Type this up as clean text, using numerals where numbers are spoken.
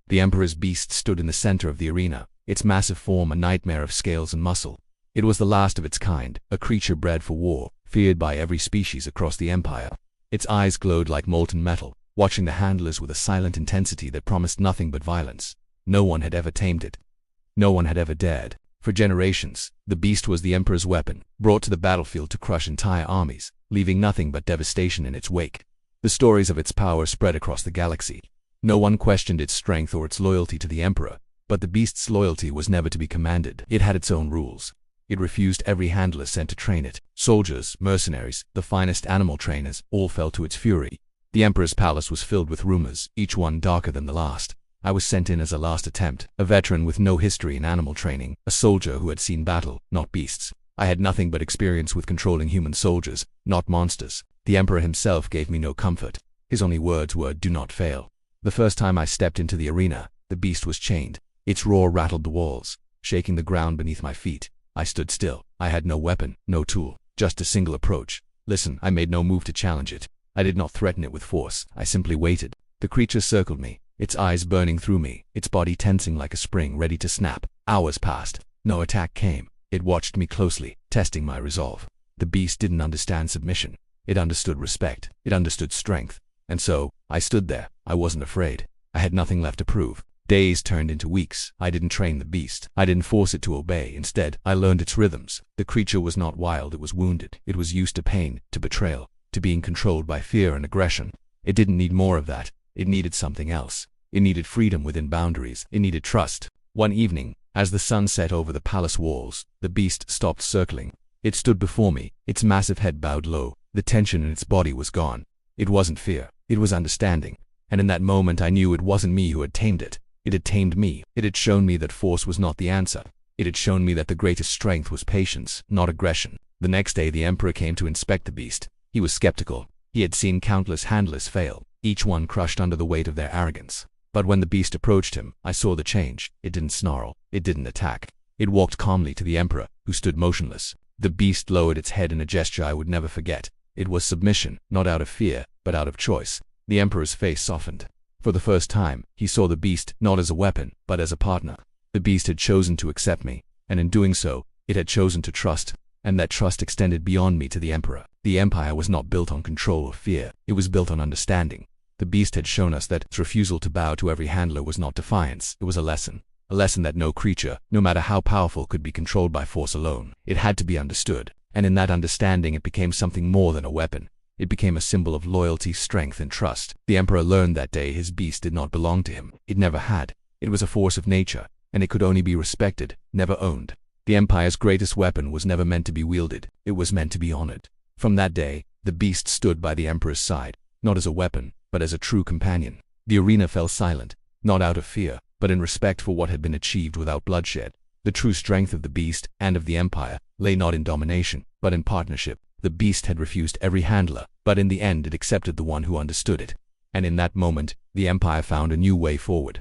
The Emperor's beast stood in the center of the arena, its massive form a nightmare of scales and muscle. It was the last of its kind, a creature bred for war, feared by every species across the Empire. Its eyes glowed like molten metal, watching the handlers with a silent intensity that promised nothing but violence. No one had ever tamed it. No one had ever dared. For generations, the beast was the Emperor's weapon, brought to the battlefield to crush entire armies, leaving nothing but devastation in its wake. The stories of its power spread across the galaxy. No one questioned its strength or its loyalty to the Emperor, but the beast's loyalty was never to be commanded. It had its own rules. It refused every handler sent to train it. Soldiers, mercenaries, the finest animal trainers, all fell to its fury. The Emperor's palace was filled with rumors, each one darker than the last. I was sent in as a last attempt, a veteran with no history in animal training, a soldier who had seen battle, not beasts. I had nothing but experience with controlling human soldiers, not monsters. The Emperor himself gave me no comfort. His only words were, "Do not fail." The first time I stepped into the arena, the beast was chained. Its roar rattled the walls, shaking the ground beneath my feet. I stood still. I had no weapon, no tool, just a single approach. Listen, I made no move to challenge it. I did not threaten it with force. I simply waited. The creature circled me, its eyes burning through me, its body tensing like a spring ready to snap. Hours passed. No attack came. It watched me closely, testing my resolve. The beast didn't understand submission. It understood respect. It understood strength. And so, I stood there. I wasn't afraid. I had nothing left to prove. Days turned into weeks. I didn't train the beast. I didn't force it to obey. Instead, I learned its rhythms. The creature was not wild. It was wounded. It was used to pain, to betrayal, to being controlled by fear and aggression. It didn't need more of that. It needed something else. It needed freedom within boundaries. It needed trust. One evening, as the sun set over the palace walls, the beast stopped circling. It stood before me, its massive head bowed low. The tension in its body was gone. It wasn't fear. It was understanding. And in that moment I knew it wasn't me who had tamed it. It had tamed me. It had shown me that force was not the answer. It had shown me that the greatest strength was patience, not aggression. The next day the Emperor came to inspect the beast. He was skeptical. He had seen countless handlers fail, each one crushed under the weight of their arrogance. But when the beast approached him, I saw the change. It didn't snarl. It didn't attack. It walked calmly to the Emperor, who stood motionless. The beast lowered its head in a gesture I would never forget. It was submission, not out of fear, but out of choice. The Emperor's face softened. For the first time, he saw the beast not as a weapon, but as a partner. The beast had chosen to accept me, and in doing so, it had chosen to trust, and that trust extended beyond me to the Emperor. The Empire was not built on control or fear. It was built on understanding. The beast had shown us that its refusal to bow to every handler was not defiance. It was a lesson that no creature, no matter how powerful, could be controlled by force alone. It had to be understood, and in that understanding it became something more than a weapon. It became a symbol of loyalty, strength, and trust. The Emperor learned that day his beast did not belong to him. It never had. It was a force of nature, and it could only be respected, never owned. The Empire's greatest weapon was never meant to be wielded. It was meant to be honored. From that day, the beast stood by the Emperor's side, not as a weapon, but as a true companion. The arena fell silent, not out of fear, but in respect for what had been achieved without bloodshed. The true strength of the beast and of the Empire lay not in domination, but in partnership. The beast had refused every handler, but in the end it accepted the one who understood it. And in that moment, the Empire found a new way forward.